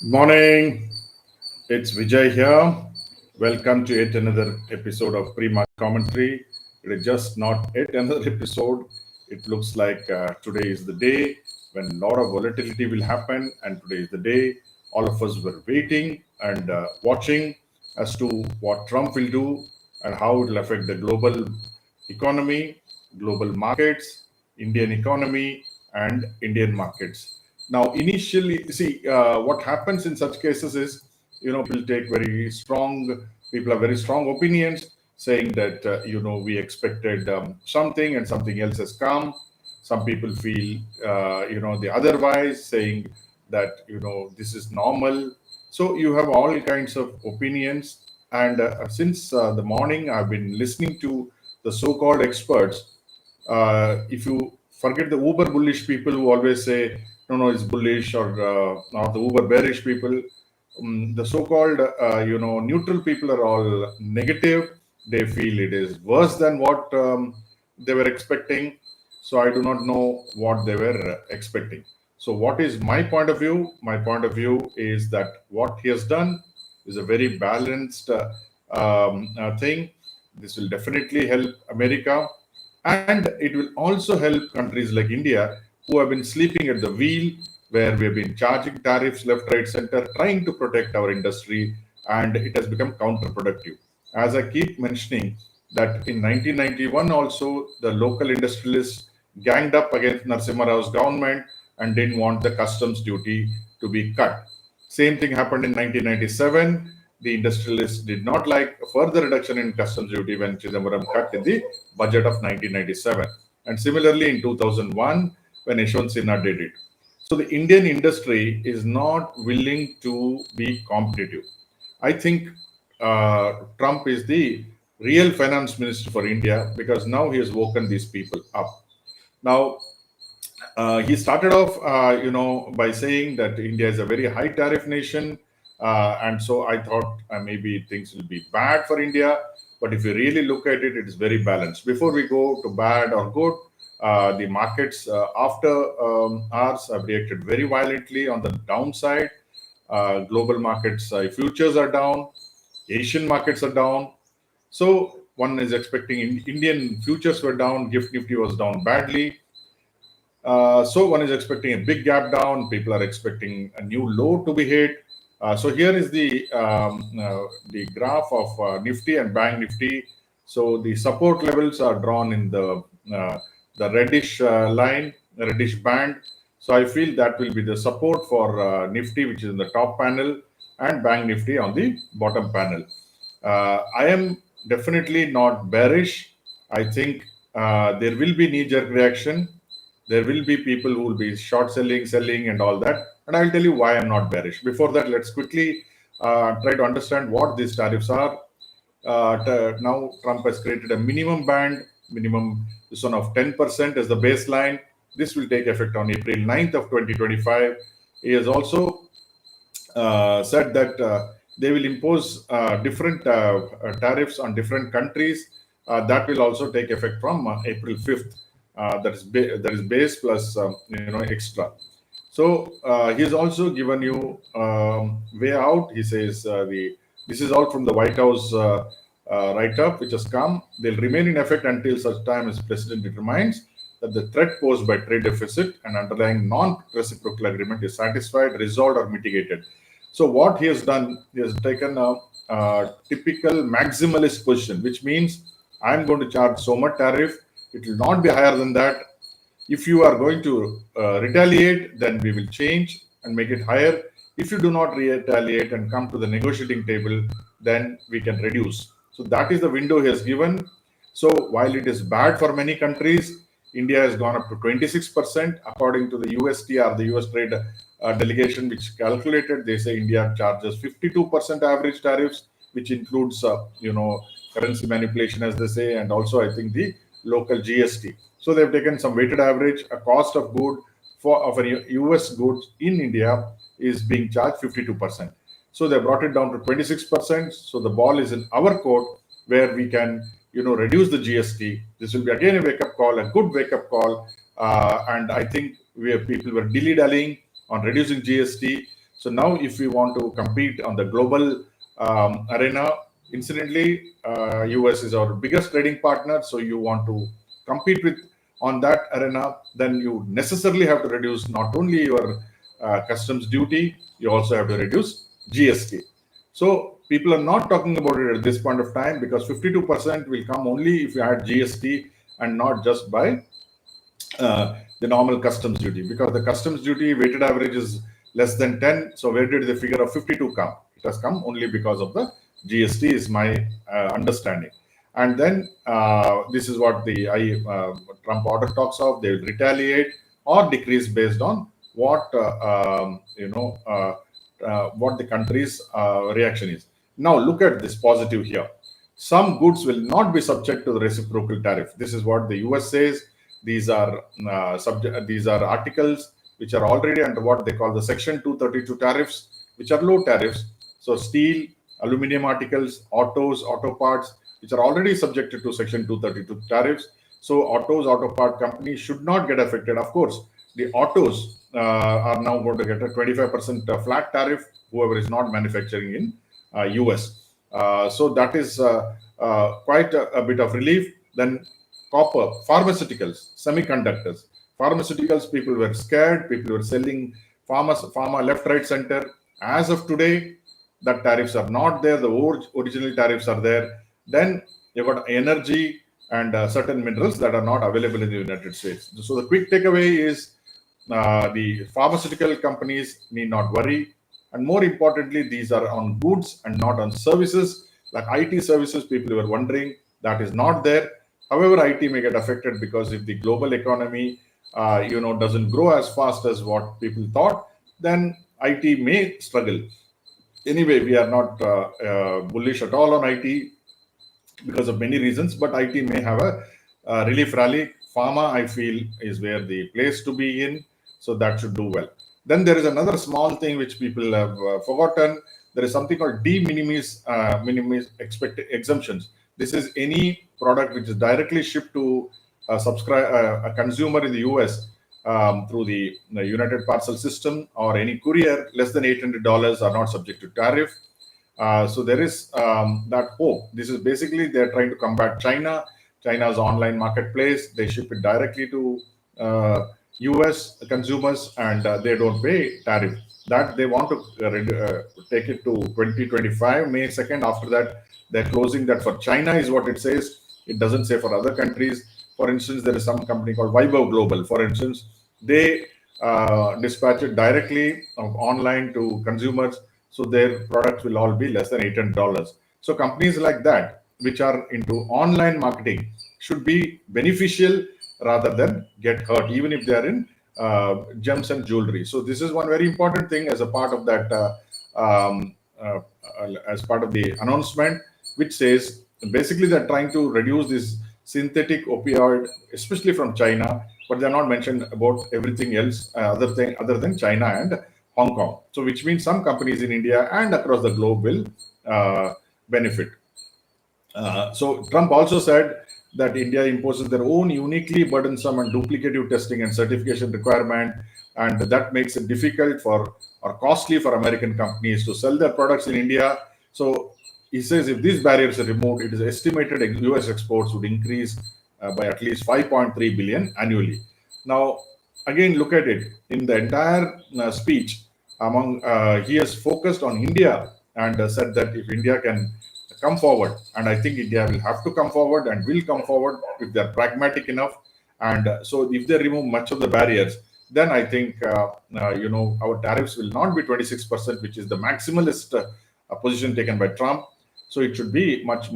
Morning, it's Vijay here. Welcome to yet another episode of Pre-Market Commentary. It is just not yet another episode. It looks like today is the day when a lot of volatility will happen, and today is the day all of us were waiting and watching as to what Trump will do and how it will affect the global economy, global markets, Indian economy, and Indian markets. Now, initially, see what happens in such cases is, people take very strong, people have very strong opinions saying that, we expected something and something else has come. Some people feel, the otherwise, saying that, this is normal. So you have all kinds of opinions. And since the morning, I've been listening to the so-called experts. If you forget the uber bullish people who always say, no, it's bullish, or the uber bearish people, the so-called, neutral people are all negative. They feel it is worse than what they were expecting. So I do not know what they were expecting. So what is my point of view? My point of view is that what he has done is a very balanced thing. This will definitely help America, and it will also help countries like India who have been sleeping at the wheel, where we have been charging tariffs left, right, center, trying to protect our industry, and it has become counterproductive. As I keep mentioning, that in 1991 also the local industrialists ganged up against Narasimha Rao's government and didn't want the customs duty to be cut. Same thing happened in 1997. The industrialists did not like a further reduction in customs duty when Chidambaram cut in the budget of 1997. And similarly in 2001, when Yashwant Sinha did it. So the Indian industry is not willing to be competitive. I think Trump is the real finance minister for India because now he has woken these people up. Now, he started off, by saying that India is a very high tariff nation, and so I thought maybe things will be bad for India. But if you really look at it, it is very balanced. Before we go to bad or good, the markets after hours have reacted very violently on the downside. Global markets futures are down, Asian markets are down. So one is expecting Indian futures were down, Gift Nifty was down badly. So one is expecting a big gap down. People are expecting a new low to be hit. So here is the graph of Nifty and Bank Nifty. So the support levels are drawn in the reddish line, reddish band. So I feel that will be the support for Nifty, which is in the top panel, and Bank Nifty on the bottom panel. I am definitely not bearish. I think there will be knee-jerk reaction. There will be people who will be short selling, selling, and all that. And I'll tell you why I'm not bearish. Before that, let's quickly try to understand what these tariffs are. Now, Trump has created a minimum band, minimum this one of 10% as the baseline. This will take effect on April 9th of 2025. He has also said that they will impose different tariffs on different countries. That will also take effect from April 5th. That is base plus extra. So he has also given you way out. He says this is all from the White House write-up, which has come. They'll remain in effect until such time as President determines that the threat posed by trade deficit and underlying non-reciprocal agreement is satisfied, resolved, or mitigated. So what he has done, he has taken a typical maximalist position, which means I'm going to charge so much tariff. It will not be higher than that. If you are going to retaliate, then we will change and make it higher. If you do not retaliate and come to the negotiating table, then we can reduce. So that is the window he has given. So while it is bad for many countries, India has gone up to 26%. According to the USTR, the US Trade Delegation, which calculated, they say India charges 52% average tariffs, which includes, currency manipulation, as they say, and also I think the local GST. So they've taken some weighted average. A cost of good of a US goods in India is being charged 52%. So they brought it down to 26%. So the ball is in our court where we can, reduce the GST. This will be again a wake-up call, a good wake-up call. And I think people were dilly-dallying on reducing GST. So now, if we want to compete on the global arena, incidentally, US is our biggest trading partner. So you want to compete with on that arena, then you necessarily have to reduce not only your customs duty, you also have to reduce GST. So people are not talking about it at this point of time because 52% will come only if you add GST and not just by the normal customs duty, because the customs duty weighted average is less than 10. So where did the figure of 52 come? It has come only because of the GST is my understanding. And then this is what the Trump order talks of. They will retaliate or decrease based on what what the country's reaction is. Now look at this positive here. Some goods will not be subject to the reciprocal tariff. This is what the US says. These are These are articles which are already under what they call the Section 232 tariffs, which are low tariffs. So steel, aluminum articles, auto parts, which are already subjected to Section 232 tariffs. So auto part companies should not get affected. Of course, the autos are now going to get a 25% flat tariff, whoever is not manufacturing in US. So that is quite a bit of relief. Then copper, pharmaceuticals, semiconductors. Pharmaceuticals, people were scared. People were selling pharma left, right, center. As of today, the tariffs are not there. The original tariffs are there. Then you've got energy and certain minerals that are not available in the United States. So the quick takeaway is the pharmaceutical companies need not worry. And more importantly, these are on goods and not on services. Like IT services, people were wondering, that is not there. However, IT may get affected because if the global economy, doesn't grow as fast as what people thought, then IT may struggle. Anyway, we are not bullish at all on IT because of many reasons, but IT may have a relief rally. Pharma, I feel, is where the place to be in, so that should do well. Then there is another small thing which people have forgotten. There is something called de minimis expected exemptions. This is any product which is directly shipped to a consumer in the US through the United Parcel System or any courier less than $800 are not subject to tariff. So there is that hope. This is basically they're trying to combat China's online marketplace. They ship it directly to US consumers and they don't pay tariff. That they want to take it to 2025, May 2nd. After that, they're closing that for China, is what it says. It doesn't say for other countries. For instance, there is some company called Vibo Global. For instance, they dispatch it directly online to consumers. So their products will all be less than $800. So companies like that, which are into online marketing, should be beneficial rather than get hurt, even if they are in gems and jewelry. So this is one very important thing as a part of that, as part of the announcement, which says basically they're trying to reduce this synthetic opioid, especially from China, but they're not mentioned about everything else other than China and Hong Kong. So which means some companies in India and across the globe will benefit. So Trump also said that India imposes their own uniquely burdensome and duplicative testing and certification requirement, and that makes it difficult for or costly for American companies to sell their products in India. So he says if these barriers are removed, it is estimated US exports would increase by at least 5.3 billion annually. Now, again, look at it. In the entire speech, he has focused on India and said that if India can come forward, and I think India will have to come forward and will come forward if they're pragmatic enough. And so if they remove much of the barriers, then I think our tariffs will not be 26%, which is the maximalist position taken by Trump. So it should be much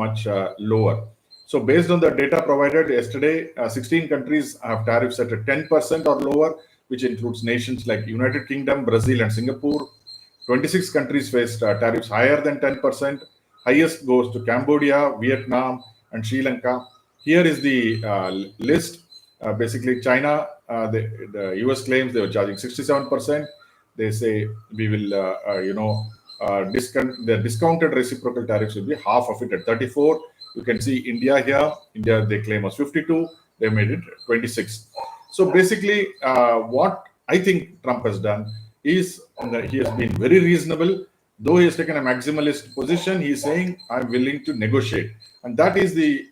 lower. So based on the data provided yesterday, 16 countries have tariffs at 10% or lower, which includes nations like United Kingdom, Brazil, and Singapore. 26 countries faced tariffs higher than 10%. Highest goes to Cambodia, Vietnam, and Sri Lanka. Here is the list. Basically, China, the US claims they were charging 67%. They say we will, the discounted reciprocal tariffs will be half of it at 34. You can see India here. India, they claim was 52. They made it 26. So basically, what I think Trump has done, he has been very reasonable. Though he has taken a maximalist position, he is saying, I'm willing to negotiate. And that is the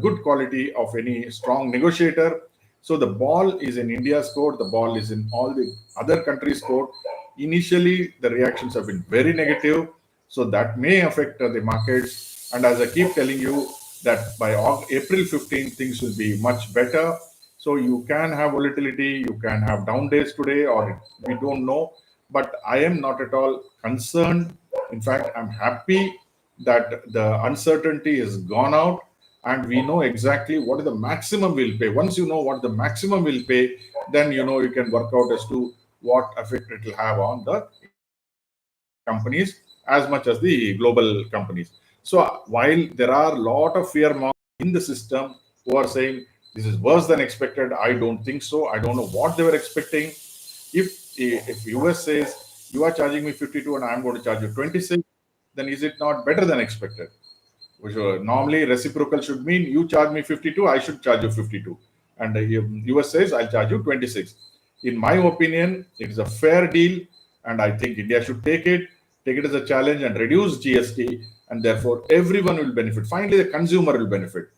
good quality of any strong negotiator. So the ball is in India's court, the ball is in all the other countries' court. Initially, the reactions have been very negative, so that may affect the markets. And as I keep telling you, that by April 15th, things will be much better. So you can have volatility, you can have down days today, or we don't know. But I am not at all concerned. In fact, I'm happy that the uncertainty is gone out and we know exactly what is the maximum we'll pay. Once you know what the maximum will pay, then you can work out as to what effect it will have on the Indian companies as much as the global companies. So while there are a lot of fear mongers in the system who are saying this is worse than expected, I don't think so. I don't know what they were expecting. If US says you are charging me 52 and I'm going to charge you 26, then is it not better than expected? Which normally reciprocal should mean you charge me 52, I should charge you 52. And US says I'll charge you 26. In my opinion, it is a fair deal, and I think India should take it as a challenge and reduce GST, and therefore everyone will benefit. Finally, the consumer will benefit.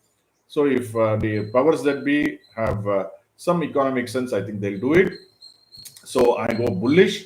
So if the powers that be have some economic sense, I think they'll do it. So I go bullish.